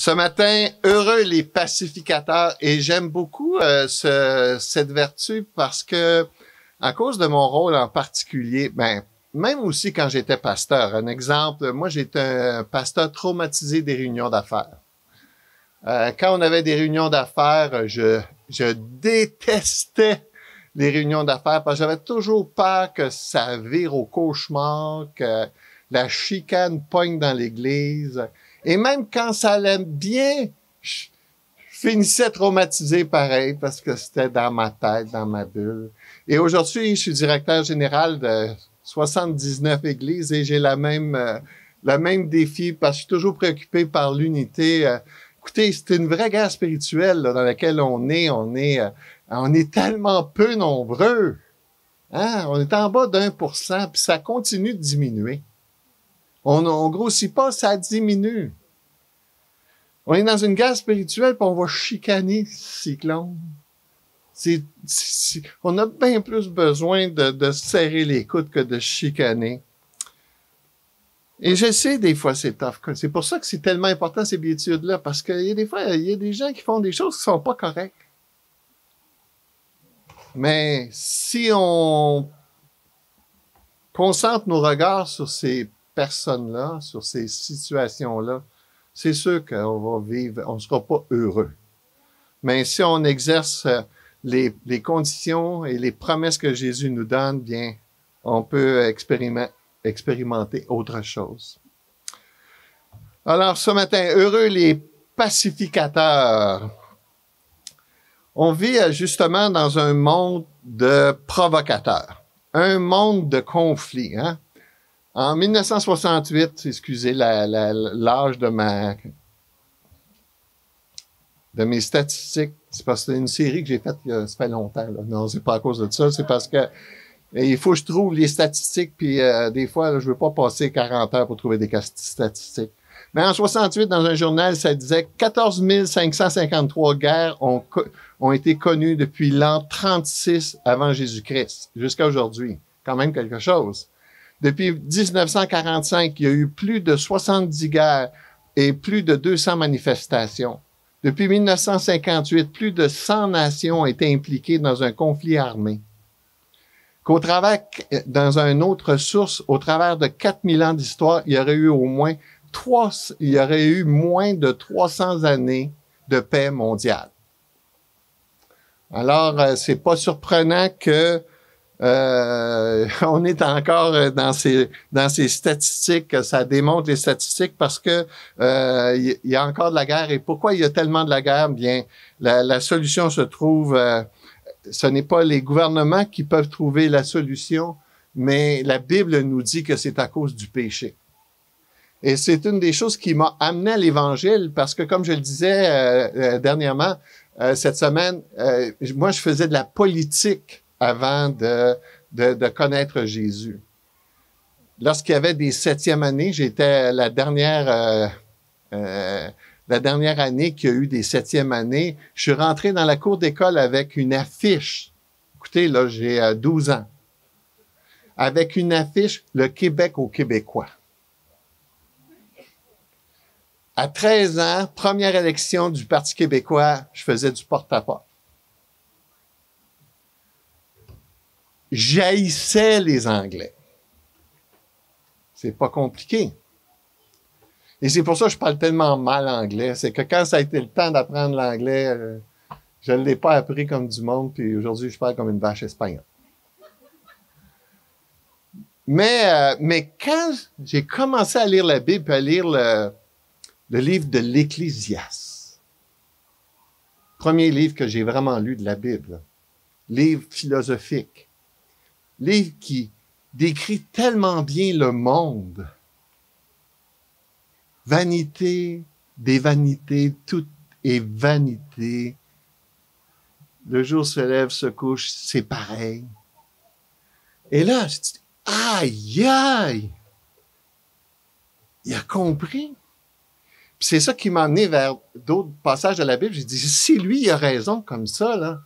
Ce matin, heureux les pacificateurs, et j'aime beaucoup cette vertu parce que, à cause de mon rôle en particulier, même aussi quand j'étais pasteur. Un exemple, moi j'étais un pasteur traumatisé des réunions d'affaires. Quand on avait des réunions d'affaires, je détestais les réunions d'affaires parce que j'avais toujours peur que ça vire au cauchemar, que la chicane pogne dans l'église. Et même quand ça allait bien, je finissais traumatisé pareil parce que c'était dans ma tête, dans ma bulle. Et aujourd'hui, je suis directeur général de 79 églises et j'ai le même défi parce que je suis toujours préoccupé par l'unité. Écoutez, c'est une vraie guerre spirituelle là, dans laquelle on est tellement peu nombreux. Hein? On est en bas d'1%, puis ça continue de diminuer. On grossit pas, ça diminue. On est dans une guerre spirituelle, puis on va chicaner Cyclone. On a bien plus besoin de serrer les coudes que de chicaner. Et je sais, des fois, c'est tough. C'est pour ça que c'est tellement important, ces études-là, parce qu'il y a des fois, il y a des gens qui font des choses qui sont pas correctes. Mais si on concentre nos regards sur ces personnes-là, sur ces situations-là, c'est sûr qu'on va vivre, on ne sera pas heureux. Mais si on exerce les conditions et les promesses que Jésus nous donne, bien, on peut expérimenter autre chose. Alors, ce matin, heureux les pacificateurs. On vit justement dans un monde de provocateurs, un monde de conflits. Hein? En 1968, excusez l'âge de mes statistiques, c'est parce que c'est une série que j'ai faite ça fait longtemps. Là. Non, c'est pas à cause de ça, c'est parce que il faut que je trouve les statistiques, puis des fois, là, je veux pas passer 40 heures pour trouver des statistiques. Mais en 68, dans un journal, ça disait que 14 553 guerres ont été connues depuis l'an 36 avant Jésus-Christ, jusqu'à aujourd'hui. Quand même quelque chose. Depuis 1945, il y a eu plus de 70 guerres et plus de 200 manifestations. Depuis 1958, plus de 100 nations ont été impliquées dans un conflit armé. Dans une autre source, au travers de 4000 ans d'histoire, il y aurait eu moins de 300 années de paix mondiale. Alors, c'est pas surprenant que on est encore dans ces statistiques. Ça démontre les statistiques parce que il y a encore de la guerre. Et pourquoi il y a tellement de la guerre? Bien, la solution se trouve. Ce n'est pas les gouvernements qui peuvent trouver la solution, mais la Bible nous dit que c'est à cause du péché. Et c'est une des choses qui m'a amené à l'Évangile, parce que comme je le disais dernièrement, cette semaine, moi je faisais de la politique avant de connaître Jésus. Lorsqu'il y avait des 7e années, j'étais la dernière année qu'il y a eu des 7e années, je suis rentré dans la cour d'école avec une affiche. Écoutez, là, j'ai 12 ans. Avec une affiche, le Québec aux Québécois. À 13 ans, première élection du Parti québécois, je faisais du porte-à-porte. J'haïssais les Anglais. C'est pas compliqué. Et c'est pour ça que je parle tellement mal anglais. C'est que quand ça a été le temps d'apprendre l'anglais, je ne l'ai pas appris comme du monde, puis aujourd'hui, je parle comme une vache espagnole. Mais quand j'ai commencé à lire la Bible, puis à lire le livre de l'Ecclésiaste, premier livre que j'ai vraiment lu de la Bible, livre philosophique, livre qui décrit tellement bien le monde. Vanité, des vanités, tout est vanité. Le jour se lève, se couche, c'est pareil. Et là, je dis, aïe, aïe! Il a compris. Puis c'est ça qui m'a amené vers d'autres passages de la Bible. J'ai dit, si lui, il a raison comme ça, là,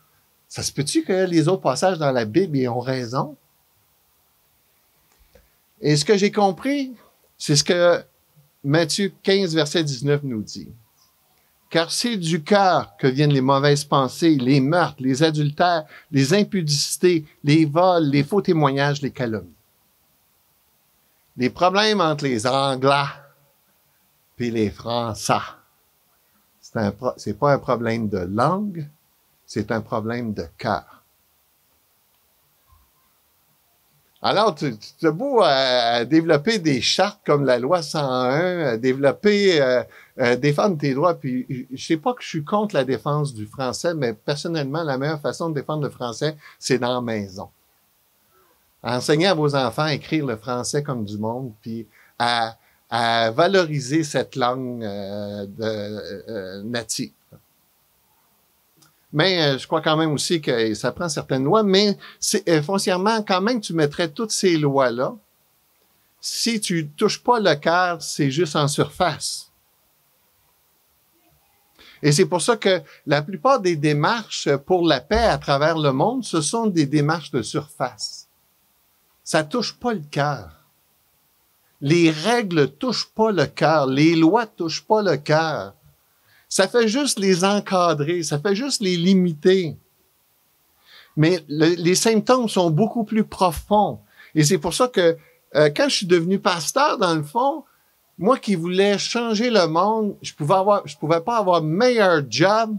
ça se peut-tu que les autres passages dans la Bible, ils ont raison? Et ce que j'ai compris, c'est ce que Matthieu 15, verset 19 nous dit. Car c'est du cœur que viennent les mauvaises pensées, les meurtres, les adultères, les impudicités, les vols, les faux témoignages, les calomnies. Les problèmes entre les Anglais puis les Français. C'est pas un problème de langue, c'est un problème de cœur. Alors, tu as beau développer des chartes comme la loi 101, défendre tes droits, puis je sais pas que je suis contre la défense du français, mais personnellement, la meilleure façon de défendre le français, c'est dans la maison. Enseigner à vos enfants à écrire le français comme du monde, puis à valoriser cette langue native. Mais je crois quand même aussi que ça prend certaines lois, mais foncièrement, quand même, tu mettrais toutes ces lois-là. Si tu touches pas le cœur, c'est juste en surface. Et c'est pour ça que la plupart des démarches pour la paix à travers le monde, ce sont des démarches de surface. Ça touche pas le cœur. Les règles touchent pas le cœur. Les lois touchent pas le cœur. Ça fait juste les encadrer, ça fait juste les limiter. Mais les symptômes sont beaucoup plus profonds. Et c'est pour ça que quand je suis devenu pasteur, dans le fond, moi qui voulais changer le monde, je pouvais pas avoir meilleur job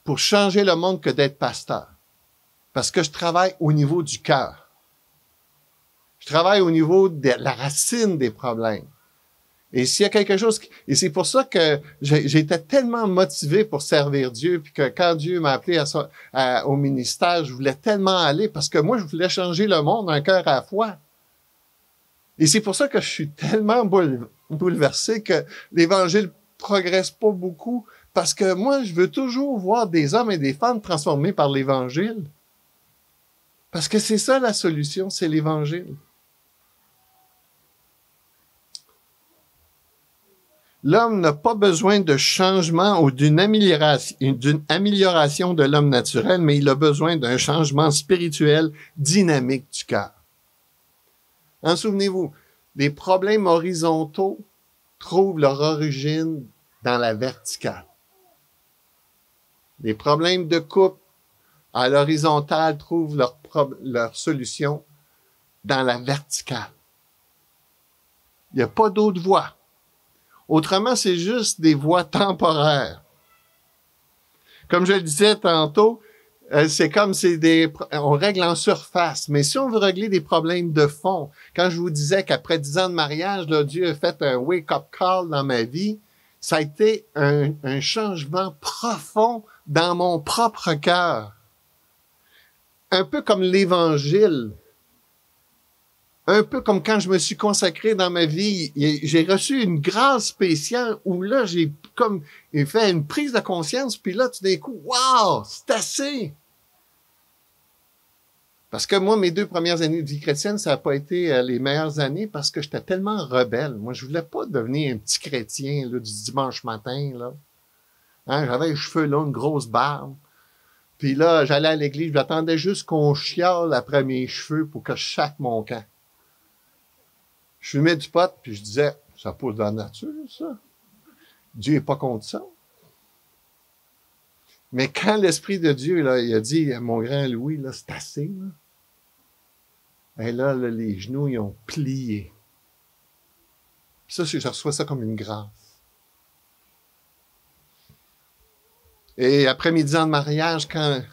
pour changer le monde que d'être pasteur. Parce que je travaille au niveau du cœur. Je travaille au niveau de la racine des problèmes. Et s'il y a quelque chose... Et c'est pour ça que j'étais tellement motivé pour servir Dieu, puis que quand Dieu m'a appelé au ministère, je voulais tellement aller, parce que moi, je voulais changer le monde d'un cœur à la fois. Et c'est pour ça que je suis tellement bouleversé que l'Évangile progresse pas beaucoup, parce que moi, je veux toujours voir des hommes et des femmes transformés par l'Évangile. Parce que c'est ça la solution, c'est l'Évangile. L'homme n'a pas besoin de changement ou d'une amélioration de l'homme naturel, mais il a besoin d'un changement spirituel dynamique du cœur. En souvenez-vous, les problèmes horizontaux trouvent leur origine dans la verticale. Les problèmes de couple à l'horizontale trouvent leur solution dans la verticale. Il n'y a pas d'autre voie. Autrement, c'est juste des voies temporaires. Comme je le disais tantôt, c'est comme on règle en surface. Mais si on veut régler des problèmes de fond, quand je vous disais qu'après 10 ans de mariage, là, Dieu a fait un wake-up call dans ma vie, ça a été un changement profond dans mon propre cœur. Un peu comme l'Évangile. Un peu comme quand je me suis consacré dans ma vie, j'ai reçu une grâce spéciale où là, j'ai fait une prise de conscience, puis là, tout d'un coup, wow, c'est assez! Parce que moi, mes 2 premières années de vie chrétienne, ça n'a pas été les meilleures années parce que j'étais tellement rebelle. Moi, je voulais pas devenir un petit chrétien là, du dimanche matin. Là. Hein, j'avais les cheveux longs, une grosse barbe. Puis là, j'allais à l'église, j'attendais juste qu'on chiale après mes cheveux pour que je chaque mon camp. Je fumais du pot, puis je disais, ça pousse dans la nature, ça. Dieu est pas contre ça. Mais quand l'Esprit de Dieu, là, il a dit à mon grand Louis, là, c'est assez, là. Et là, les genoux, ils ont plié. Puis ça, je reçois ça comme une grâce. Et après mes 10 ans de mariage, quand,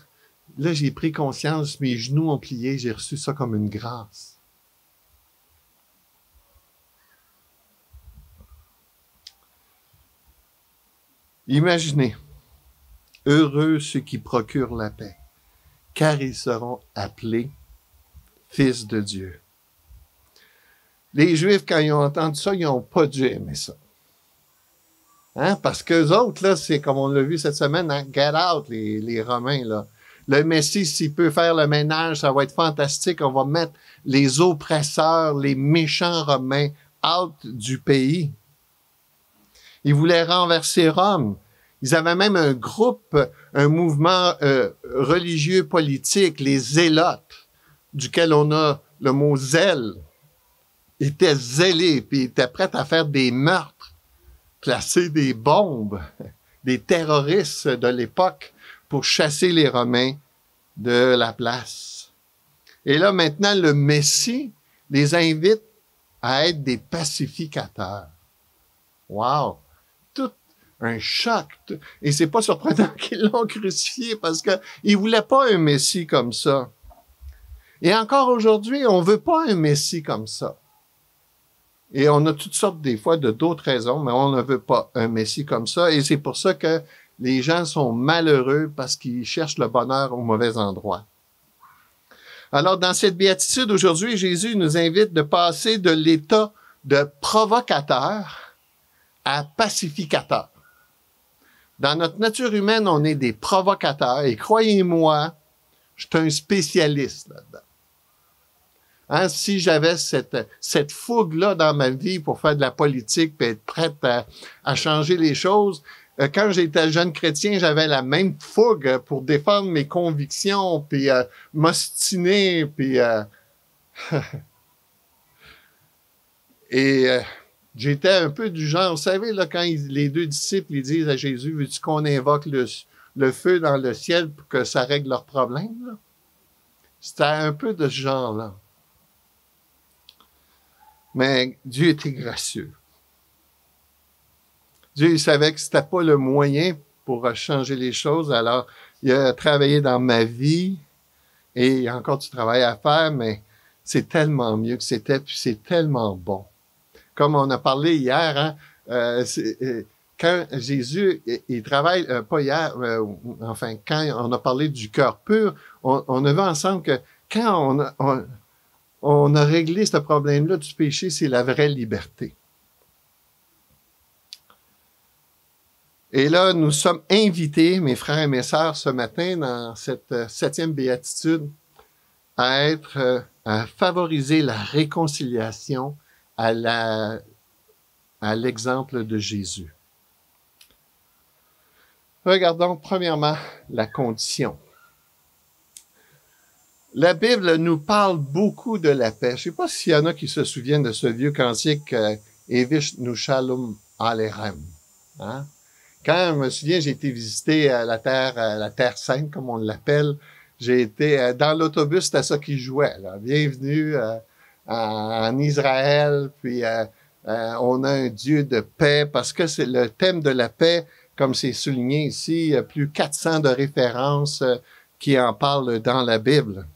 là, j'ai pris conscience, mes genoux ont plié, j'ai reçu ça comme une grâce. Imaginez, heureux ceux qui procurent la paix, car ils seront appelés fils de Dieu. Les Juifs, quand ils ont entendu ça, ils n'ont pas dû aimer ça. Hein? Parce qu'eux autres, là, c'est comme on l'a vu cette semaine, hein? Get out, les Romains, là. Le Messie, s'il peut faire le ménage, ça va être fantastique. On va mettre les oppresseurs, les méchants Romains out du pays. Ils voulaient renverser Rome. Ils avaient même un groupe, un mouvement religieux politique, les Zélotes, duquel on a le mot zèle. Ils étaient zélés, puis ils étaient prêts à faire des meurtres, placer des bombes. des terroristes de l'époque pour chasser les Romains de la place. Et là, maintenant, le Messie les invite à être des pacificateurs. Wow! Tout un choc. Et c'est pas surprenant qu'ils l'ont crucifié parce que ils voulaient pas un Messie comme ça. Et encore aujourd'hui, on veut pas un Messie comme ça. Et on a toutes sortes, des fois, de d'autres raisons, mais on ne veut pas un Messie comme ça. Et c'est pour ça que les gens sont malheureux parce qu'ils cherchent le bonheur au mauvais endroit. Alors, dans cette béatitude, aujourd'hui, Jésus nous invite de passer de l'état de provocateur à pacificateur. Dans notre nature humaine, on est des provocateurs. Et croyez-moi, je suis un spécialiste là-dedans. Hein, si j'avais cette fougue-là dans ma vie pour faire de la politique et être prête à changer les choses, quand j'étais jeune chrétien, j'avais la même fougue pour défendre mes convictions, puis m'ostiner, puis et j'étais un peu du genre, vous savez, là, quand les deux disciples ils disent à Jésus, veux-tu qu'on invoque le feu dans le ciel pour que ça règle leurs problèmes, là? C'était un peu de ce genre-là. Mais Dieu était gracieux. Dieu, il savait que c'était pas le moyen pour changer les choses, alors il a travaillé dans ma vie et il y a encore du travail à faire, mais c'est tellement mieux que c'était, puis c'est tellement bon. Comme on a parlé hier, hein, quand Jésus, il travaille, pas hier, enfin, quand on a parlé du cœur pur, on a vu ensemble que quand on a réglé ce problème-là du péché, c'est la vraie liberté. Et là, nous sommes invités, mes frères et mes sœurs, ce matin, dans cette 7e béatitude, à favoriser la réconciliation à l'exemple de Jésus. Regardons premièrement la condition. La Bible nous parle beaucoup de la paix. Je ne sais pas s'il y en a qui se souviennent de ce vieux cantique Evish nu shalom alechem. Hein? Quand je me souviens, j'ai été visiter la Terre Sainte, comme on l'appelle. J'ai été dans l'autobus, c'était ça qui jouait. Là. Bienvenue en Israël, puis on a un Dieu de paix, parce que c'est le thème de la paix, comme c'est souligné ici, il y a plus de 400 de références qui en parlent dans la Bible.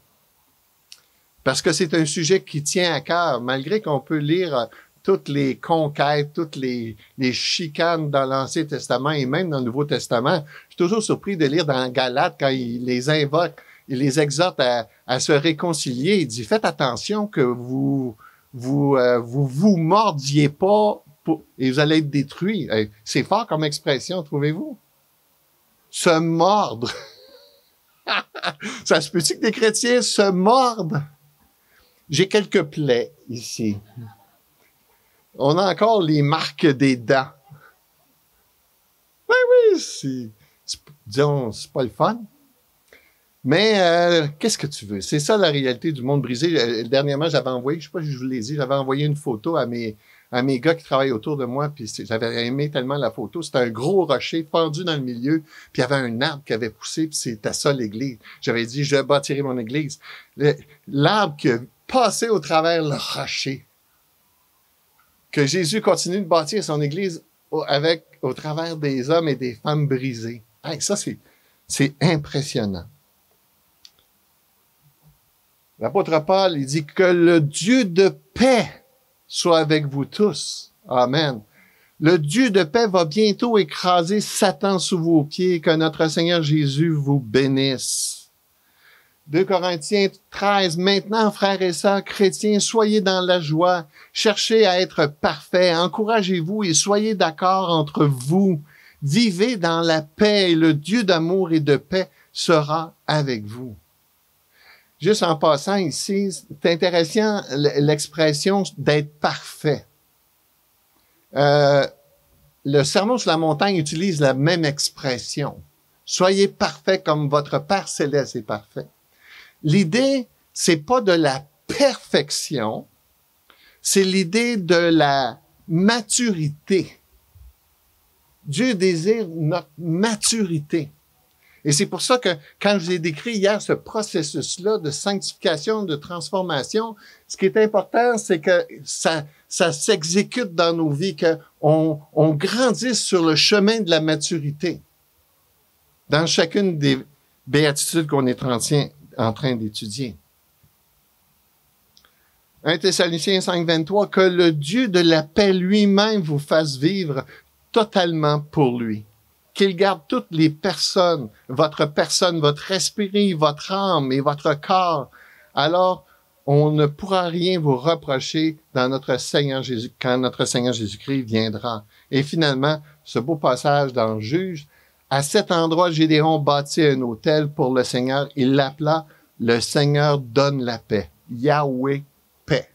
Parce que c'est un sujet qui tient à cœur, malgré qu'on peut lire toutes les conquêtes, toutes les chicanes dans l'Ancien Testament et même dans le Nouveau Testament. Je suis toujours surpris de lire dans Galates quand il les invoque, il les exhorte à se réconcilier. Il dit, faites attention que vous mordiez pas et vous allez être détruits. C'est fort comme expression, trouvez-vous? Se mordre. Ça se peut-tu que des chrétiens se mordent? J'ai quelques plaies ici. On a encore les marques des dents. Oui, disons, c'est pas le fun. Mais qu'est-ce que tu veux? C'est ça la réalité du monde brisé. Dernièrement, j'avais envoyé, je sais pas si je vous l'ai dit, j'avais envoyé une photo à mes gars qui travaillent autour de moi, puis j'avais aimé tellement la photo. C'était un gros rocher fendu dans le milieu, puis il y avait un arbre qui avait poussé, puis c'était ça l'église. J'avais dit, je bâtirai mon église. L'arbre qui a passé au travers le rocher. Que Jésus continue de bâtir son église au travers des hommes et des femmes brisés. Hey, ça, c'est impressionnant. L'apôtre Paul, il dit que le Dieu de paix soit avec vous tous. Amen. Le Dieu de paix va bientôt écraser Satan sous vos pieds, que notre Seigneur Jésus vous bénisse. 2 Corinthiens 13, maintenant, frères et sœurs chrétiens, soyez dans la joie, cherchez à être parfaits, encouragez-vous et soyez d'accord entre vous. Vivez dans la paix et le Dieu d'amour et de paix sera avec vous. Juste en passant ici, c'est intéressant l'expression d'être parfait. Le Sermon sur la montagne utilise la même expression. Soyez parfaits comme votre Père céleste est parfait. L'idée, c'est pas de la perfection, c'est l'idée de la maturité Dieu désire notre maturité. Et c'est pour ça que quand je vous ai décrit hier ce processus-là de sanctification, de transformation, ce qui est important, c'est que ça s'exécute dans nos vies, qu'on grandisse sur le chemin de la maturité dans chacune des béatitudes qu'on est en train d'étudier. 1 Thessaloniciens 5:23, que le Dieu de la paix lui-même vous fasse vivre totalement pour lui. Qu'il garde toutes les personnes, votre esprit, votre âme et votre corps. Alors, on ne pourra rien vous reprocher dans quand notre Seigneur Jésus-Christ viendra. Et finalement, ce beau passage dans Juge, à cet endroit, Gédéon bâtit un autel pour le Seigneur. Il l'appela « Le Seigneur donne la paix ». Yahweh, paix.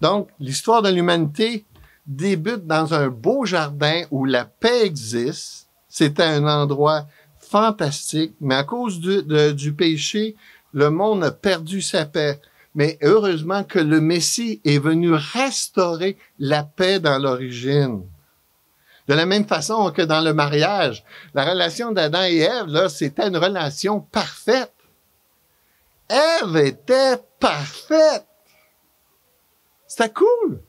Donc, l'histoire de l'humanité débute dans un beau jardin où la paix existe. C'était un endroit fantastique, mais à cause du péché, le monde a perdu sa paix. Mais heureusement que le Messie est venu restaurer la paix dans l'origine. De la même façon que dans le mariage, la relation d'Adam et Ève, là, c'était une relation parfaite. Ève était parfaite. C'était cool.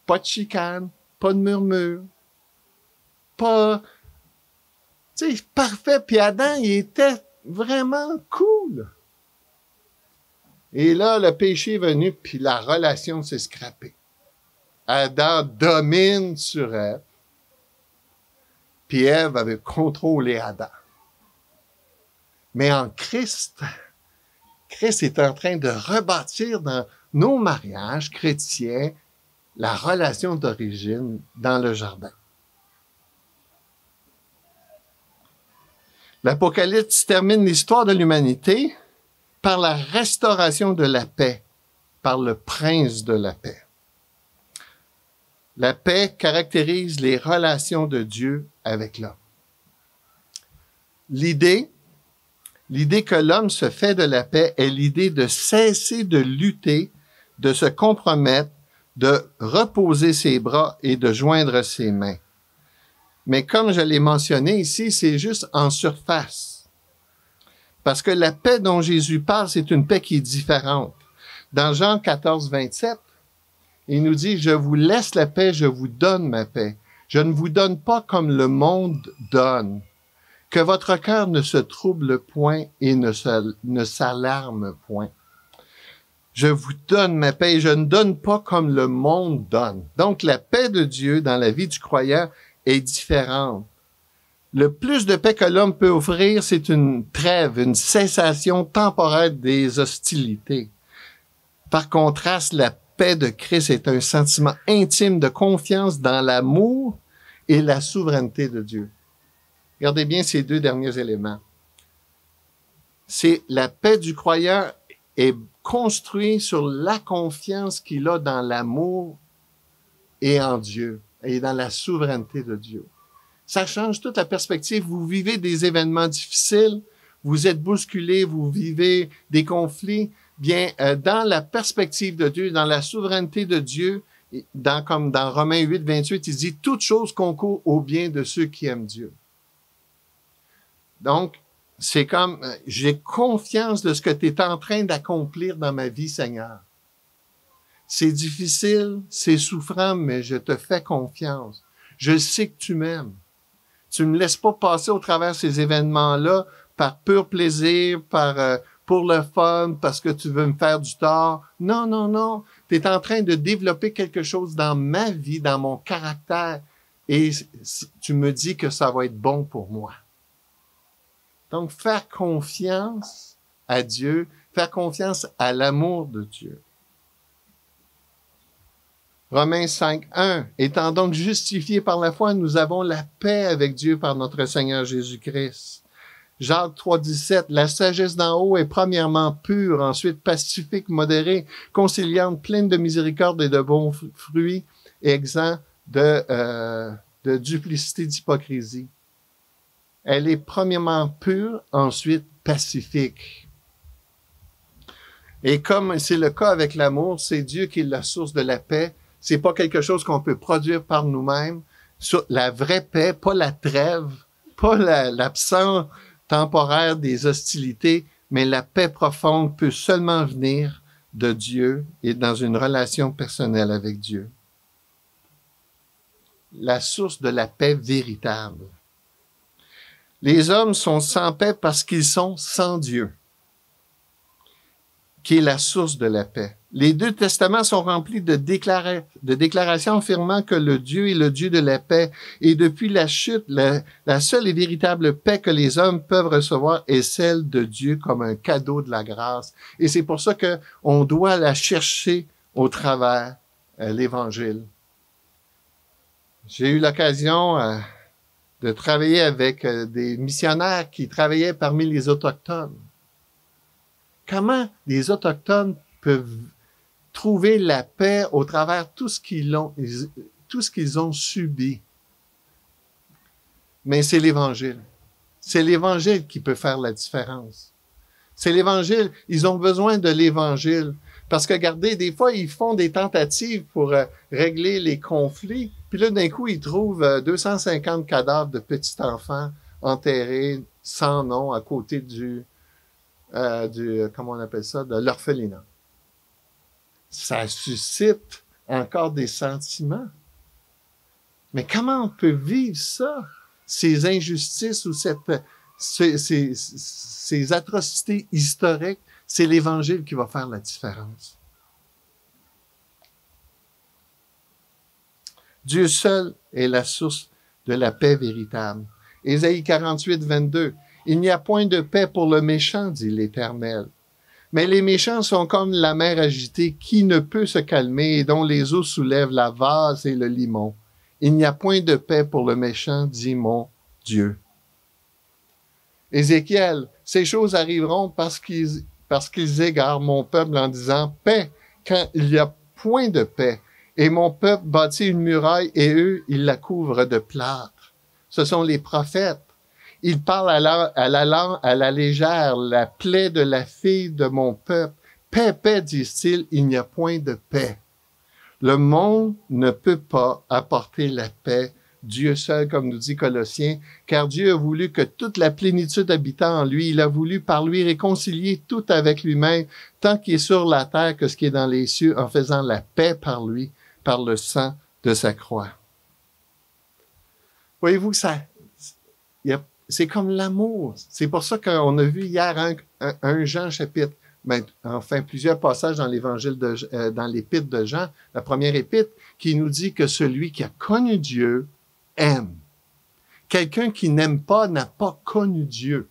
Pas de chicane, pas de murmure, pas... Tu sais, parfait. Puis Adam, il était vraiment cool. Et là, le péché est venu, puis la relation s'est scrappée. Adam domine sur Ève. Puis Ève avait contrôlé Adam. Mais en Christ est en train de rebâtir dans nos mariages chrétiens la relation d'origine dans le jardin. L'Apocalypse termine l'histoire de l'humanité par la restauration de la paix, par le prince de la paix. La paix caractérise les relations de Dieu avec l'homme. L'idée que l'homme se fait de la paix est l'idée de cesser de lutter, de se compromettre, de reposer ses bras et de joindre ses mains. Mais comme je l'ai mentionné ici, c'est juste en surface. Parce que la paix dont Jésus parle, c'est une paix qui est différente. Dans Jean 14:27, il nous dit, « Je vous laisse la paix, je vous donne ma paix. Je ne vous donne pas comme le monde donne. Que votre cœur ne se trouble point et ne s'alarme point. Je vous donne ma paix et je ne donne pas comme le monde donne. » Donc, la paix de Dieu dans la vie du croyant est différente. Le plus de paix que l'homme peut offrir, c'est une trêve, une cessation temporaire des hostilités. Par contraste, la paix de Christ est un sentiment intime de confiance dans l'amour et la souveraineté de Dieu. Regardez bien ces deux derniers éléments. C'est la paix du croyant est construite sur la confiance qu'il a dans l'amour et en Dieu et dans la souveraineté de Dieu. Ça change toute la perspective. Vous vivez des événements difficiles, vous êtes bousculés, vous vivez des conflits. Bien, dans la perspective de Dieu, dans la souveraineté de Dieu, comme dans Romains 8:28, il dit « Toute chose concourt au bien de ceux qui aiment Dieu ». Donc, c'est comme, j'ai confiance de ce que tu es en train d'accomplir dans ma vie, Seigneur. C'est difficile, c'est souffrant, mais je te fais confiance. Je sais que tu m'aimes. Tu me laisses pas passer au travers ces événements-là par pur plaisir, pour le fun, parce que tu veux me faire du tort. Non, non, non. Tu es en train de développer quelque chose dans ma vie, dans mon caractère, et tu me dis que ça va être bon pour moi. Donc, faire confiance à Dieu, faire confiance à l'amour de Dieu. Romains 5:1. Étant donc justifiés par la foi, nous avons la paix avec Dieu par notre Seigneur Jésus-Christ. Jacques 3:17. La sagesse d'en haut est premièrement pure, ensuite pacifique, modérée, conciliante, pleine de miséricorde et de bons fruits, et exempt de duplicité, d'hypocrisie. Elle est premièrement pure, ensuite pacifique. Et comme c'est le cas avec l'amour, c'est Dieu qui est la source de la paix. C'est pas quelque chose qu'on peut produire par nous-mêmes. La vraie paix, pas la trêve, pas l'absence temporaire des hostilités, mais la paix profonde peut seulement venir de Dieu et dans une relation personnelle avec Dieu. La source de la paix véritable. Les hommes sont sans paix parce qu'ils sont sans Dieu, qui est la source de la paix. Les deux testaments sont remplis de déclarations affirmant que le Dieu est le Dieu de la paix. Et depuis la chute, la seule et véritable paix que les hommes peuvent recevoir est celle de Dieu comme un cadeau de la grâce. Et c'est pour ça que on doit la chercher au travers l'Évangile. J'ai eu l'occasion de travailler avec des missionnaires qui travaillaient parmi les Autochtones. Comment les Autochtones peuvent trouver la paix au travers tout ce qu'ils ont subi? Mais c'est l'Évangile. C'est l'Évangile qui peut faire la différence. C'est l'Évangile. Ils ont besoin de l'Évangile. Parce que, regardez, des fois, ils font des tentatives pour régler les conflits. Puis là, d'un coup, ils trouvent 250 cadavres de petits enfants enterrés sans nom à côté comment on appelle ça, de l'orphelinat. Ça suscite encore des sentiments. Mais comment on peut vivre ça? Ces injustices ou ces atrocités historiques, c'est l'Évangile qui va faire la différence. Dieu seul est la source de la paix véritable. Ésaïe 48, 22. Il n'y a point de paix pour le méchant, dit l'Éternel. Mais les méchants sont comme la mer agitée qui ne peut se calmer et dont les eaux soulèvent la vase et le limon. Il n'y a point de paix pour le méchant, dit mon Dieu. Ézéchiel, ces choses arriveront parce qu'ils égarent mon peuple en disant paix quand il n'y a point de paix. Et mon peuple bâtit une muraille et eux, ils la couvrent de plâtre. Ce sont les prophètes. Ils parlent à la légère, la plaie de la fille de mon peuple. Paix, paix, disent-ils, il n'y a point de paix. Le monde ne peut pas apporter la paix, Dieu seul, comme nous dit Colossiens, car Dieu a voulu que toute la plénitude habitant en lui. Il a voulu par lui réconcilier tout avec lui-même, tant qu'il est sur la terre que ce qui est dans les cieux, en faisant la paix par lui, par le sang de sa croix. Voyez-vous, c'est comme l'amour. C'est pour ça qu'on a vu hier un Jean chapitre, plusieurs passages dans l'évangile dans l'épître de Jean, la première épître, qui nous dit que celui qui a connu Dieu aime. Quelqu'un qui n'aime pas n'a pas connu Dieu.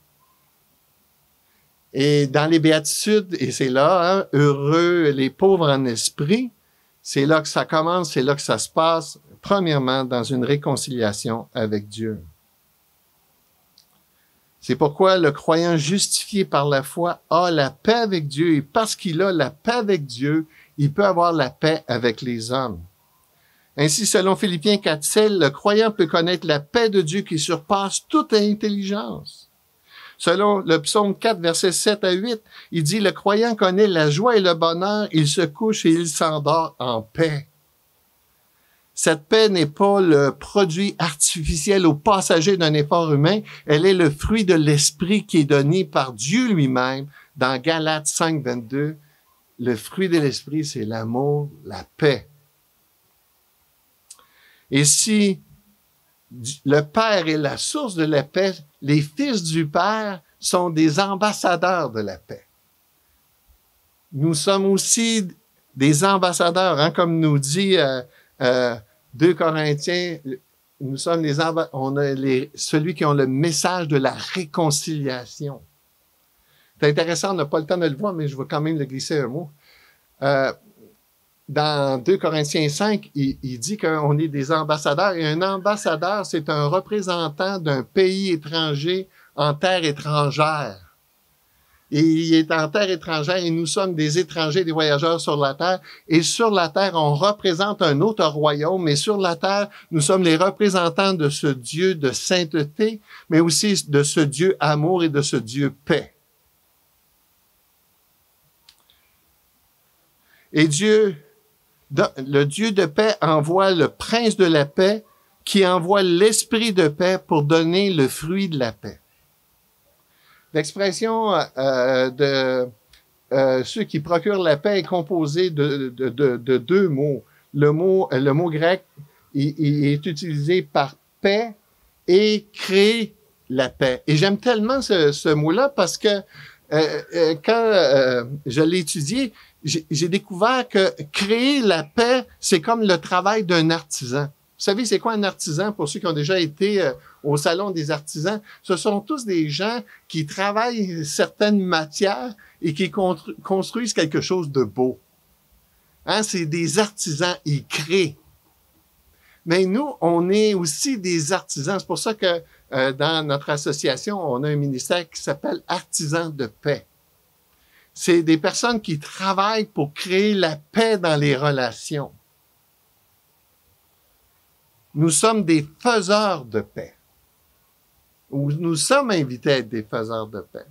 Et dans les béatitudes, et c'est là, heureux les pauvres en esprit, c'est là que ça commence, c'est là que ça se passe, premièrement, dans une réconciliation avec Dieu. C'est pourquoi le croyant justifié par la foi a la paix avec Dieu, et parce qu'il a la paix avec Dieu, il peut avoir la paix avec les hommes. Ainsi, selon Philippiens 4:7, le croyant peut connaître la paix de Dieu qui surpasse toute intelligence. Selon le psaume 4, versets 7 à 8, il dit, le croyant connaît la joie et le bonheur, il se couche et il s'endort en paix. Cette paix n'est pas le produit artificiel ou passager d'un effort humain, elle est le fruit de l'esprit qui est donné par Dieu lui-même. Dans Galates 5, 22, le fruit de l'esprit, c'est l'amour, la paix. Et si le Père est la source de la paix, les fils du Père sont des ambassadeurs de la paix. Nous sommes aussi des ambassadeurs, comme nous dit 2 Corinthiens, nous sommes celui qui ont le message de la réconciliation. C'est intéressant, on n'a pas le temps de le voir, mais je vais quand même le glisser un mot. Dans 2 Corinthiens 5, il dit qu'on est des ambassadeurs, et un ambassadeur, c'est un représentant d'un pays étranger en terre étrangère. Et il est en terre étrangère, et nous sommes des étrangers, des voyageurs sur la terre. Et sur la terre, on représente un autre royaume, mais sur la terre, nous sommes les représentants de ce Dieu de sainteté, mais aussi de ce Dieu amour et de ce Dieu paix. Et Dieu Le Dieu de paix envoie le prince de la paix qui envoie l'esprit de paix pour donner le fruit de la paix. L'expression de ceux qui procurent la paix est composée de deux mots. Le mot grec il est utilisé par paix et créer la paix. Et j'aime tellement ce mot-là parce que quand je l'ai étudié, j'ai découvert que créer la paix, c'est comme le travail d'un artisan. Vous savez, c'est quoi un artisan pour ceux qui ont déjà été au salon des artisans? Ce sont tous des gens qui travaillent certaines matières et qui construisent quelque chose de beau. Hein, c'est des artisans, ils créent. Mais nous, on est aussi des artisans. C'est pour ça que dans notre association, on a un ministère qui s'appelle Artisans de paix. C'est des personnes qui travaillent pour créer la paix dans les relations. Nous sommes des faiseurs de paix. Ou nous sommes invités à être des faiseurs de paix.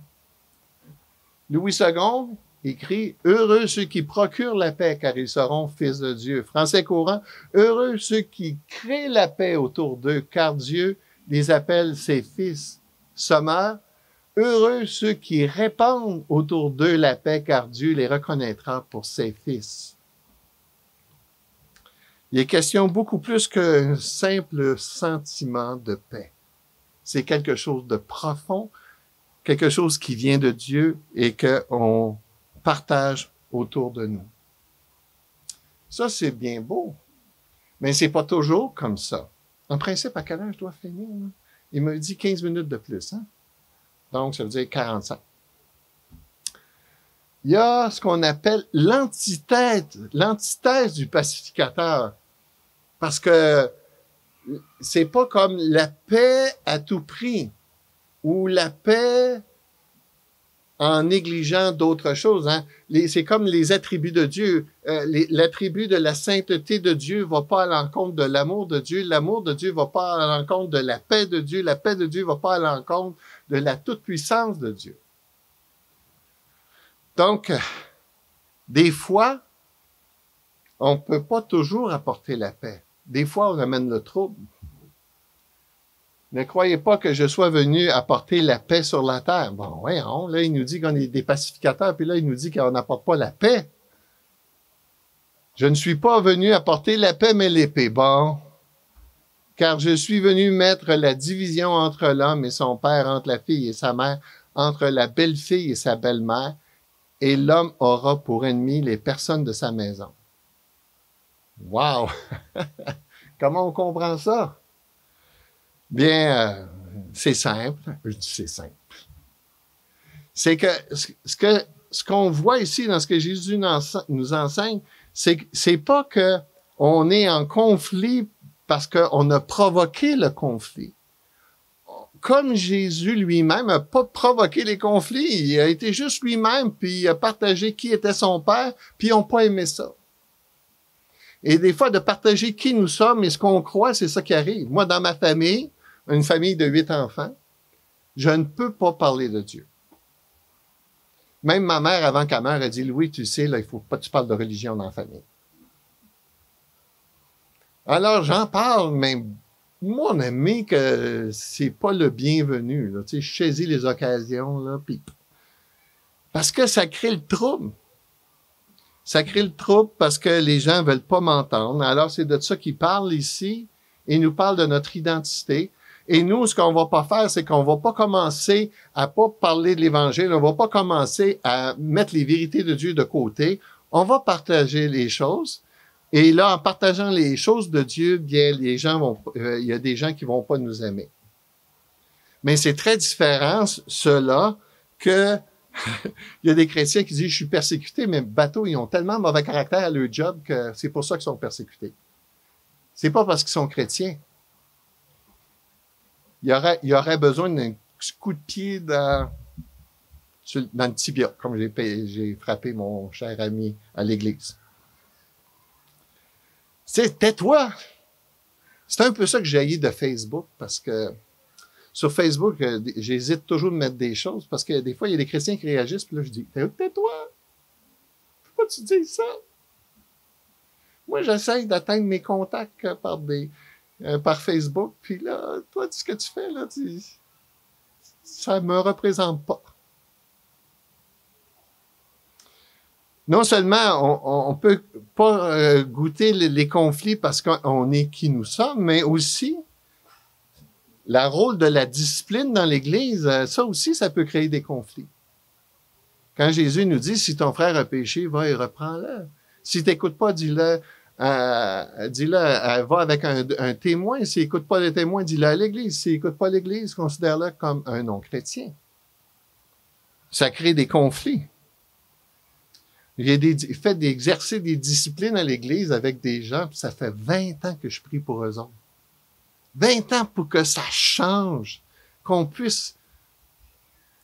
Louis II écrit « Heureux ceux qui procurent la paix, car ils seront fils de Dieu. » Français courant, « Heureux ceux qui créent la paix autour d'eux, car Dieu les appelle ses fils. » Sommeur, « Heureux ceux qui répandent autour d'eux la paix, car Dieu les reconnaîtra pour ses fils. » Il est question beaucoup plus qu'un simple sentiment de paix. C'est quelque chose de profond, quelque chose qui vient de Dieu et qu'on partage autour de nous. Ça, c'est bien beau, mais c'est pas toujours comme ça. En principe, à quelle heure je dois finir? Là? Il me dit 15 minutes de plus. Hein? Donc, ça veut dire 45. Il y a ce qu'on appelle l'antithèse du pacificateur. Parce que c'est pas comme la paix à tout prix ou la paix en négligeant d'autres choses. Hein. C'est comme les attributs de Dieu. L'attribut de la sainteté de Dieu va pas à l'encontre de l'amour de Dieu. L'amour de Dieu va pas à l'encontre de la paix de Dieu. La paix de Dieu va pas à l'encontre de la toute-puissance de Dieu. Donc, des fois, on peut pas toujours apporter la paix. Des fois, on amène le trouble. Ne croyez pas que je sois venu apporter la paix sur la terre. Bon, voyons, là, il nous dit qu'on est des pacificateurs, puis là, il nous dit qu'on n'apporte pas la paix. Je ne suis pas venu apporter la paix, mais l'épée. Bon, car je suis venu mettre la division entre l'homme et son père, entre la fille et sa mère, entre la belle-fille et sa belle-mère, et l'homme aura pour ennemi les personnes de sa maison. Wow! Comment on comprend ça? Bien, c'est simple. Je dis c'est simple. C'est que ce qu'on voit ici dans ce que Jésus nous enseigne, c'est pas que on est en conflit parce qu'on a provoqué le conflit. Comme Jésus lui-même n'a pas provoqué les conflits, il a été juste lui-même, puis il a partagé qui était son père, puis ils n'ont pas aimé ça. Et des fois, de partager qui nous sommes et ce qu'on croit, c'est ça qui arrive. Moi, dans ma famille, une famille de 8 enfants, je ne peux pas parler de Dieu. Même ma mère, avant qu'elle meure, a dit, Louis, tu sais, là, il faut pas que tu parles de religion dans la famille. Alors, j'en parle, mais mon ami, que c'est pas le bienvenu, là. Tu sais, je saisis les occasions, là, puis parce que ça crée le trouble. Ça crée le trouble parce que les gens veulent pas m'entendre. Alors, c'est de ça qu'ils parlent ici. Ils nous parlent de notre identité. Et nous, ce qu'on va pas faire, c'est qu'on va pas commencer à pas parler de l'Évangile. On va pas commencer à mettre les vérités de Dieu de côté. On va partager les choses. Et là, en partageant les choses de Dieu, bien, les gens vont, il y a des gens qui vont pas nous aimer. Mais c'est très différent, cela, que il y a des chrétiens qui disent, je suis persécuté, mais bateau, ils ont tellement mauvais caractère à leur job que c'est pour ça qu'ils sont persécutés. C'est pas parce qu'ils sont chrétiens. Il y aurait besoin d'un coup de pied dans le tibia, comme j'ai frappé mon cher ami à l'église. C'est tais-toi! C'est un peu ça que j'ai haï de Facebook, parce que sur Facebook, j'hésite toujours de mettre des choses, parce que des fois, il y a des chrétiens qui réagissent, puis là, je dis, tais-toi! Faut pas que tu dises ça! Moi, j'essaye d'atteindre mes contacts par Facebook, puis là, toi, ce que tu fais, là, ça me représente pas. Non seulement on peut pas goûter les conflits parce qu'on est qui nous sommes, mais aussi le rôle de la discipline dans l'Église, ça aussi, ça peut créer des conflits. Quand Jésus nous dit, si ton frère a péché, va et reprends-le. Si t'écoutes pas, dis-le, va avec un témoin. S'il écoute pas le témoin, dis-le à l'Église. S'il écoute pas l'Église, considère-le comme un non-chrétien. Ça crée des conflits. J'ai fait d'exercer des disciplines à l'Église avec des gens, puis ça fait 20 ans que je prie pour eux autres. 20 ans pour que ça change, qu'on puisse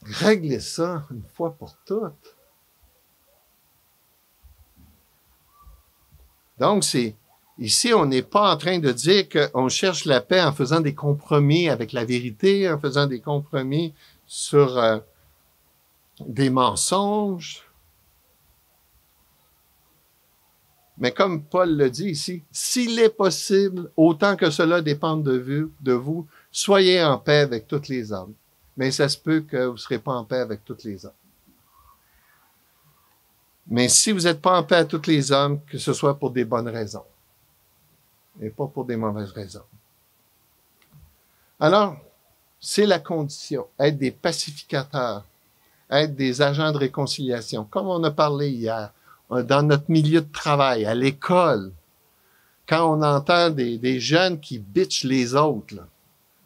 régler ça une fois pour toutes. Donc, ici, on n'est pas en train de dire qu'on cherche la paix en faisant des compromis avec la vérité, en faisant des compromis sur des mensonges. Mais comme Paul le dit ici, s'il est possible, autant que cela dépende de vous, soyez en paix avec toutes les hommes. Mais ça se peut que vous ne serez pas en paix avec toutes les hommes. Mais si vous n'êtes pas en paix avec tous les hommes, que ce soit pour des bonnes raisons et pas pour des mauvaises raisons. Alors, c'est la condition, être des pacificateurs, être des agents de réconciliation, comme on a parlé hier. Dans notre milieu de travail, à l'école, quand on entend des jeunes qui bitchent les autres, là,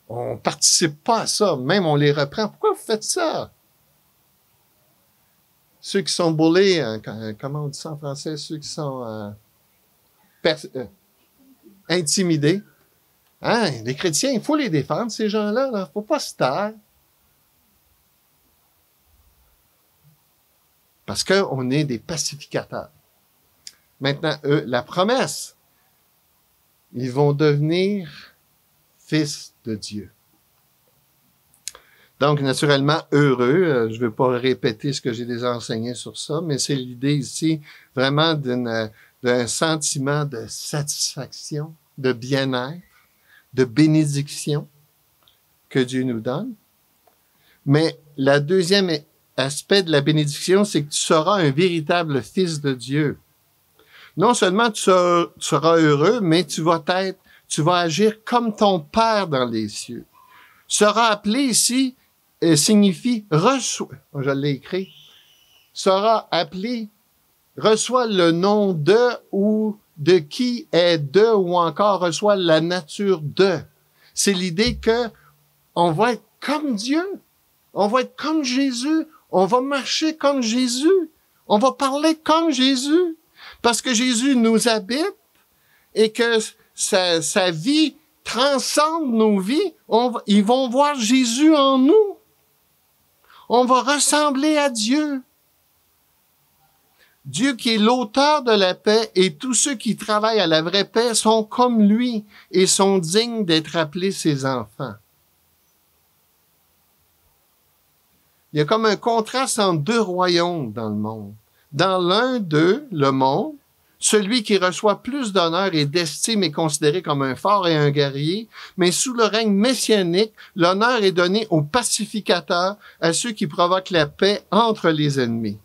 on participe pas à ça, même on les reprend. Pourquoi vous faites ça? Ceux qui sont bullies, comment on dit ça en français? Ceux qui sont intimidés. Hein? Les chrétiens, il faut les défendre, ces gens-là. Il ne faut pas se taire. Parce qu'on est des pacificateurs. Maintenant, eux, la promesse, ils vont devenir fils de Dieu. Donc, naturellement, heureux. Je ne vais pas répéter ce que j'ai déjà enseigné sur ça, mais c'est l'idée ici vraiment d'un sentiment de satisfaction, de bien-être, de bénédiction que Dieu nous donne. Mais la deuxième aspect de la bénédiction, c'est que tu seras un véritable fils de Dieu. Non seulement tu seras heureux, mais tu vas agir comme ton Père dans les cieux. Sera appelé ici signifie reçoit. Je l'ai écrit. Sera appelé reçoit le nom de ou de qui est de ou encore reçoit la nature de. C'est l'idée que on va être comme Dieu. On va être comme Jésus. On va marcher comme Jésus. On va parler comme Jésus. Parce que Jésus nous habite et que sa vie transcende nos vies. Ils vont voir Jésus en nous. On va ressembler à Dieu. Dieu qui est l'auteur de la paix et tous ceux qui travaillent à la vraie paix sont comme lui et sont dignes d'être appelés ses enfants. Il y a comme un contraste entre deux royaumes dans le monde. Dans l'un d'eux, le monde, celui qui reçoit plus d'honneur et d'estime est considéré comme un fort et un guerrier, mais sous le règne messianique, l'honneur est donné aux pacificateurs, à ceux qui provoquent la paix entre les ennemis.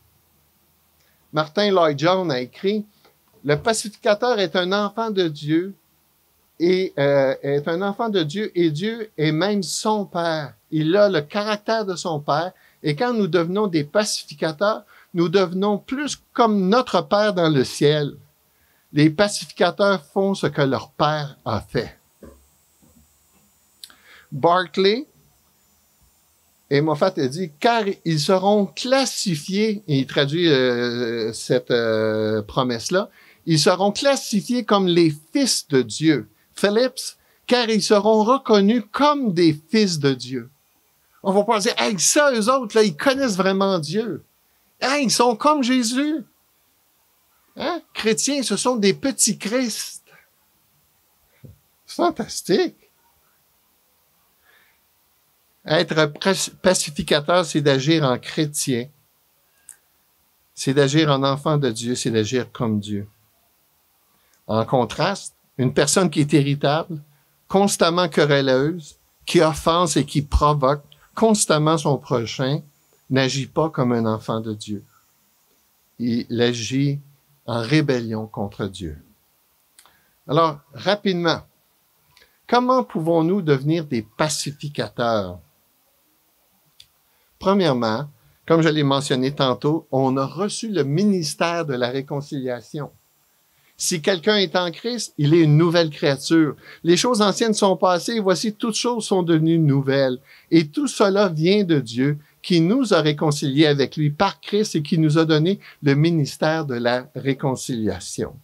Martin Lloyd-Jones a écrit « Le pacificateur est un enfant de Dieu et Dieu est même son Père. Il a le caractère de son Père. Et quand nous devenons des pacificateurs, nous devenons plus comme notre Père dans le ciel. Les pacificateurs font ce que leur Père a fait. » Barclay et Moffat a dit « Car ils seront classifiés », et il traduit cette promesse-là, « ils seront classifiés comme les fils de Dieu. » Phillips, « car ils seront reconnus comme des fils de Dieu. » On va pas dire, hey, ça, eux autres, là, ils connaissent vraiment Dieu. Hey, ils sont comme Jésus. Hein? Chrétiens, ce sont des petits Christ. C'est fantastique. Être pacificateur, c'est d'agir en chrétien. C'est d'agir en enfant de Dieu, c'est d'agir comme Dieu. En contraste, une personne qui est irritable, constamment querelleuse, qui offense et qui provoque constamment son prochain, n'agit pas comme un enfant de Dieu. Il agit en rébellion contre Dieu. Alors, rapidement, comment pouvons-nous devenir des pacificateurs? Premièrement, comme je l'ai mentionné tantôt, on a reçu le ministère de la réconciliation. Si quelqu'un est en Christ, il est une nouvelle créature. Les choses anciennes sont passées, voici toutes choses sont devenues nouvelles. Et tout cela vient de Dieu, qui nous a réconciliés avec lui par Christ et qui nous a donné le ministère de la réconciliation.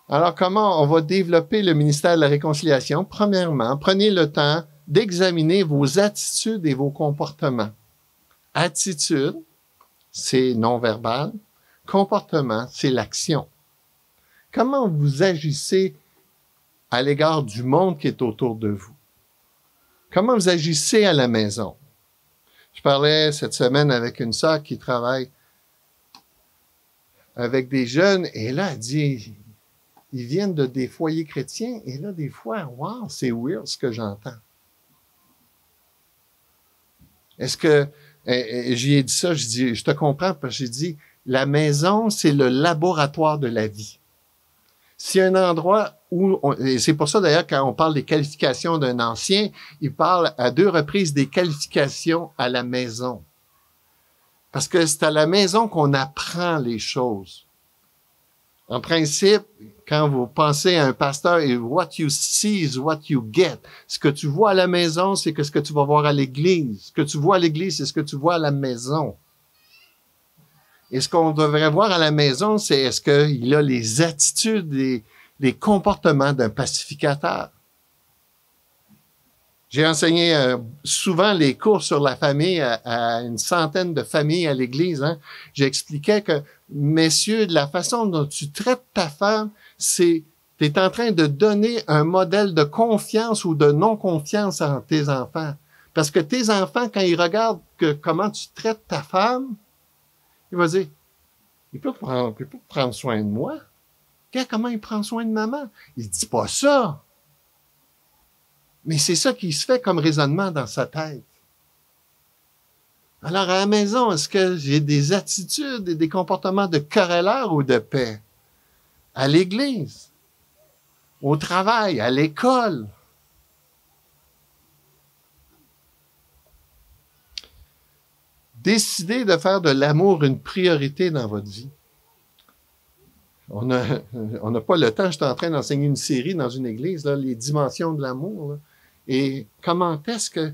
Alors, comment on va développer le ministère de la réconciliation? Premièrement, prenez le temps d'examiner vos attitudes et vos comportements. Attitude, c'est non-verbal. Comportement, c'est l'action. Comment vous agissez à l'égard du monde qui est autour de vous? Comment vous agissez à la maison? Je parlais cette semaine avec une sœur qui travaille avec des jeunes et là, elle dit, ils viennent de des foyers chrétiens et là, des fois, wow, c'est weird ce que j'entends. Est-ce que, j'y ai dit ça, je dis, je te comprends parce que j'ai dit, la maison, c'est le laboratoire de la vie. C'est un endroit où, et c'est pour ça d'ailleurs quand on parle des qualifications d'un ancien, il parle à 2 reprises des qualifications à la maison. Parce que c'est à la maison qu'on apprend les choses. En principe, quand vous pensez à un pasteur, et what you see is what you get. Ce que tu vois à la maison, c'est que ce que tu vas voir à l'église. Ce que tu vois à l'église, c'est ce que tu vois à la maison. Et ce qu'on devrait voir à la maison, c'est est-ce qu'il a les attitudes et les comportements d'un pacificateur. J'ai enseigné souvent les cours sur la famille à une centaine de familles à l'église. Hein. J'expliquais que, messieurs, de la façon dont tu traites ta femme, tu es en train de donner un modèle de confiance ou de non-confiance en tes enfants. Parce que tes enfants, quand ils regardent comment tu traites ta femme, il va dire, il peut prendre soin de moi. Regarde comment il prend soin de maman. Il dit pas ça. Mais c'est ça qui se fait comme raisonnement dans sa tête. Alors, à la maison, est-ce que j'ai des attitudes et des comportements de querelleur ou de paix? À l'église, au travail, à l'école. Décidez de faire de l'amour une priorité dans votre vie. On n'a pas le temps, je suis en train d'enseigner une série dans une église, là, les dimensions de l'amour. Là. Et comment est-ce que,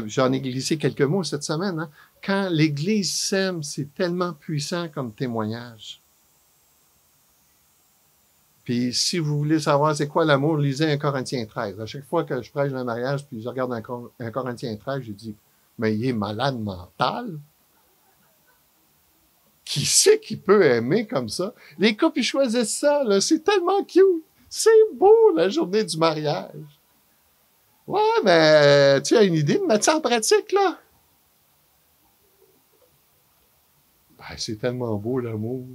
j'en ai glissé quelques mots cette semaine, hein, quand l'église s'aime, c'est tellement puissant comme témoignage. Puis si vous voulez savoir c'est quoi l'amour, lisez 1 Corinthiens 13. À chaque fois que je prêche un mariage, puis je regarde 1 Corinthiens 13, je dis, mais il est malade mental. Qui c'est qui peut aimer comme ça? Les couples, ils choisissent ça, là. C'est tellement cute. C'est beau, la journée du mariage. Ouais, mais tu as une idée de mettre ça en pratique, là? Ben, c'est tellement beau, l'amour.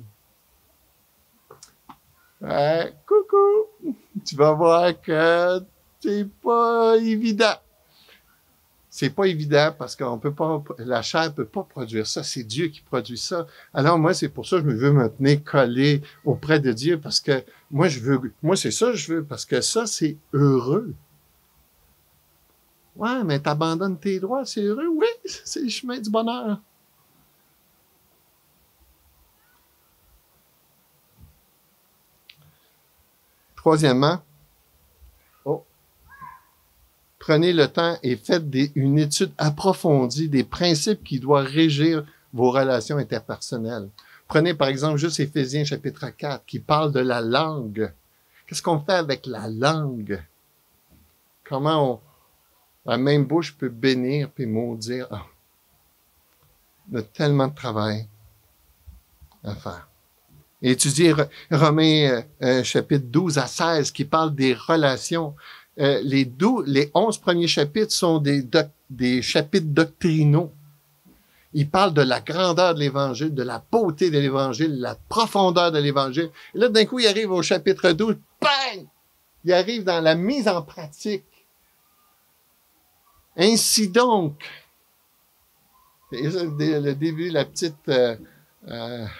Coucou! Tu vas voir que c'est pas évident. C'est pas évident parce qu'on peut pas, la chair peut pas produire ça. C'est Dieu qui produit ça. Alors moi, c'est pour ça que je veux me tenir collé auprès de Dieu parce que moi, c'est ça que je veux parce que ça, c'est heureux. Ouais, mais t'abandonnes tes droits, c'est heureux. Oui, c'est le chemin du bonheur. Troisièmement, prenez le temps et faites une étude approfondie des principes qui doivent régir vos relations interpersonnelles. Prenez par exemple juste Éphésiens chapitre 4 qui parle de la langue. Qu'est-ce qu'on fait avec la langue? Comment la même bouche peut bénir puis maudire? Oh. Il y a tellement de travail à faire. Et étudiez Romains chapitre 12 à 16 qui parle des relations. Les 11 premiers chapitres sont des chapitres doctrinaux. Il parle de la grandeur de l'Évangile, de la beauté de l'Évangile, la profondeur de l'Évangile. Et là, d'un coup, il arrive au chapitre 12, bang! Il arrive dans la mise en pratique. Ainsi donc, et le début, la petite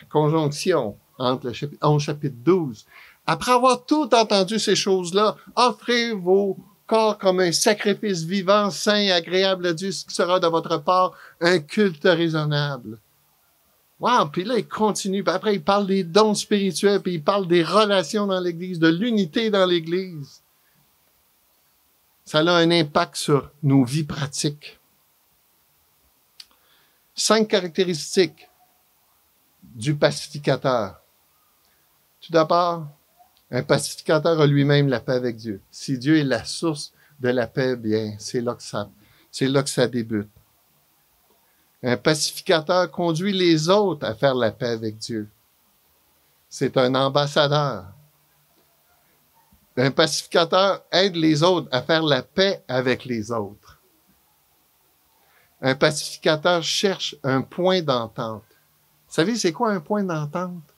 conjonction entre le chapitre 11 et le chapitre 12. Après avoir tout entendu ces choses-là, offrez vos corps comme un sacrifice vivant, saint et agréable à Dieu, ce qui sera de votre part un culte raisonnable. Wow! Puis là, il continue. Puis après, il parle des dons spirituels, puis il parle des relations dans l'Église, de l'unité dans l'Église. Ça a un impact sur nos vies pratiques. 5 caractéristiques du pacificateur. Tout d'abord, un pacificateur a lui-même la paix avec Dieu. Si Dieu est la source de la paix, bien, c'est là que ça débute. Un pacificateur conduit les autres à faire la paix avec Dieu. C'est un ambassadeur. Un pacificateur aide les autres à faire la paix avec les autres. Un pacificateur cherche un point d'entente. Vous savez, c'est quoi un point d'entente?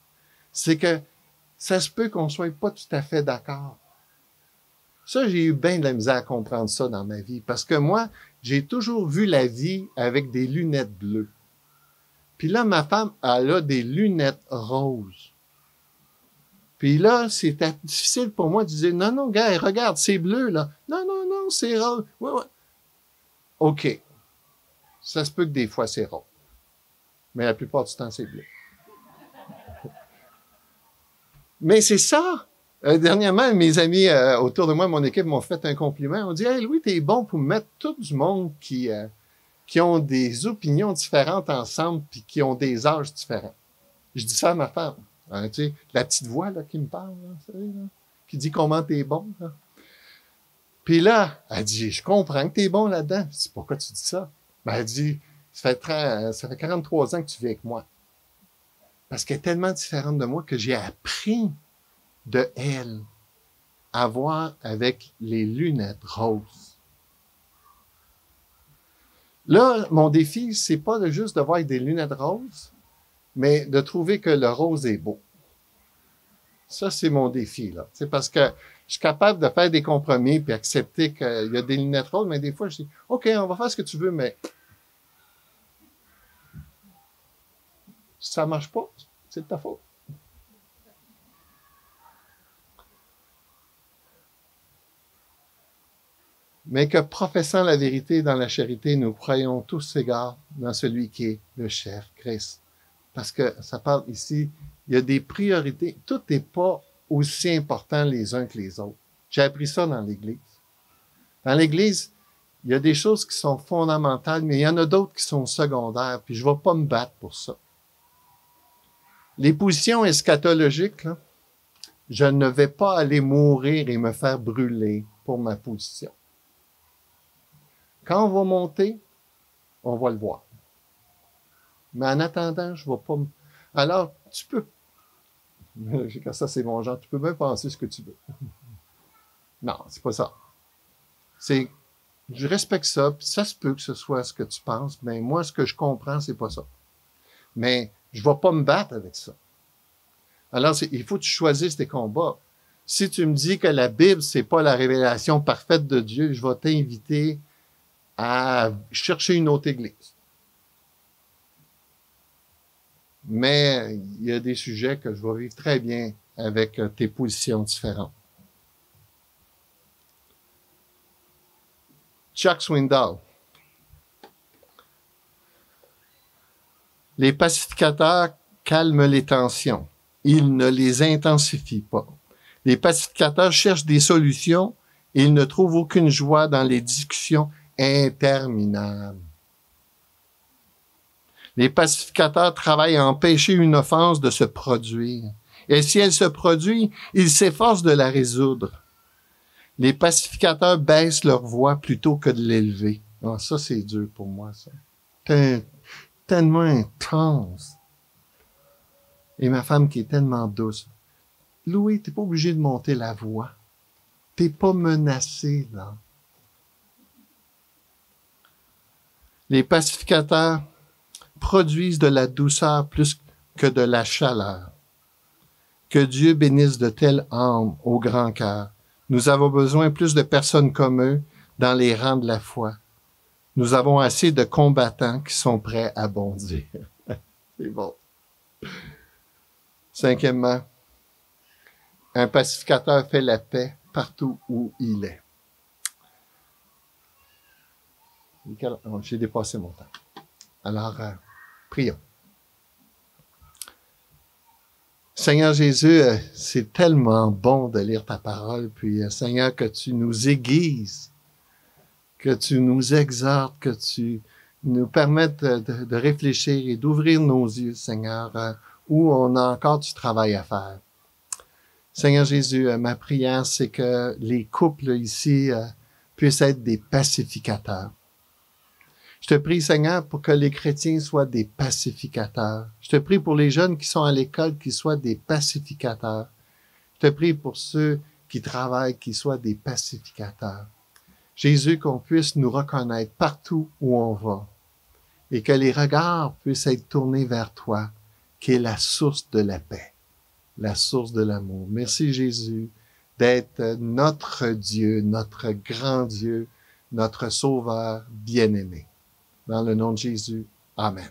C'est que ça se peut qu'on soit pas tout à fait d'accord. Ça, j'ai eu bien de la misère à comprendre ça dans ma vie. Parce que moi, j'ai toujours vu la vie avec des lunettes bleues. Puis là, ma femme, elle a des lunettes roses. Puis là, c'était difficile pour moi de dire, non, non, gars, regarde, c'est bleu, là. Non, non, non, c'est rose. Ouais, ouais. OK. Ça se peut que des fois, c'est rose. Mais la plupart du temps, c'est bleu. Mais c'est ça. Dernièrement, mes amis autour de moi, mon équipe, m'ont fait un compliment. On dit, hey, Louis, t'es bon pour mettre tout du monde qui ont des opinions différentes ensemble puis qui ont des âges différents. Je dis ça à ma femme. Hein, tu sais, la petite voix là, qui me parle, là, vous savez, là, qui dit comment t'es bon. Là. Puis là, elle dit, je comprends que t'es bon là-dedans. Je dis, pourquoi tu dis ça? Ben, elle dit, ça fait 43 ans que tu vis avec moi. Parce qu'elle est tellement différente de moi que j'ai appris de elle à voir avec les lunettes roses. Là, mon défi, c'est pas juste de voir avec des lunettes roses, mais de trouver que le rose est beau. Ça, c'est mon défi, là. C'est parce que je suis capable de faire des compromis puis accepter qu'il y a des lunettes roses, mais des fois, je dis, OK, on va faire ce que tu veux, mais si ça marche pas, c'est de ta faute. Mais que professant la vérité dans la charité, nous croyons tous égards dans celui qui est le chef, Christ. Parce que ça parle ici, il y a des priorités. Tout n'est pas aussi important les uns que les autres. J'ai appris ça dans l'Église. Dans l'Église, il y a des choses qui sont fondamentales, mais il y en a d'autres qui sont secondaires, puis je ne vais pas me battre pour ça. Les positions eschatologiques, là, je ne vais pas aller mourir et me faire brûler pour ma position. Quand on va monter, on va le voir. Mais en attendant, je ne vais pas me... Alors, tu peux... Quand ça, c'est mon genre. Tu peux même penser ce que tu veux. Non, c'est pas ça. C'est... Je respecte ça, puis ça se peut que ce soit ce que tu penses, mais moi, ce que je comprends, c'est pas ça. Mais je ne vais pas me battre avec ça. Alors, il faut que tu choisisses tes combats. Si tu me dis que la Bible, c'est pas la révélation parfaite de Dieu, je vais t'inviter à chercher une autre église. Mais il y a des sujets que je vais vivre très bien avec tes positions différentes. Chuck Swindoll. Les pacificateurs calment les tensions. Ils ne les intensifient pas. Les pacificateurs cherchent des solutions et ils ne trouvent aucune joie dans les discussions interminables. Les pacificateurs travaillent à empêcher une offense de se produire. Et si elle se produit, ils s'efforcent de la résoudre. Les pacificateurs baissent leur voix plutôt que de l'élever. Ah, ça, c'est dur pour moi, ça. Tellement intense. Et ma femme qui est tellement douce. Louis, t'es pas obligé de monter la voix. T'es pas menacé, là. Les pacificateurs produisent de la douceur plus que de la chaleur. Que Dieu bénisse de telles âmes au grand cœur. Nous avons besoin plus de personnes comme eux dans les rangs de la foi. Nous avons assez de combattants qui sont prêts à bondir. C'est bon. Cinquièmement, un pacificateur fait la paix partout où il est. J'ai dépassé mon temps. Alors, prions. Seigneur Jésus, c'est tellement bon de lire ta parole, puis Seigneur, que tu nous aiguises, que tu nous exhortes, que tu nous permettes de réfléchir et d'ouvrir nos yeux, Seigneur, où on a encore du travail à faire. Seigneur Jésus, ma prière, c'est que les couples ici puissent être des pacificateurs. Je te prie, Seigneur, pour que les chrétiens soient des pacificateurs. Je te prie pour les jeunes qui sont à l'école, qu'ils soient des pacificateurs. Je te prie pour ceux qui travaillent, qu'ils soient des pacificateurs. Jésus, qu'on puisse nous reconnaître partout où on va et que les regards puissent être tournés vers toi, qui est la source de la paix, la source de l'amour. Merci, Jésus, d'être notre Dieu, notre grand Dieu, notre Sauveur bien-aimé. Dans le nom de Jésus, Amen.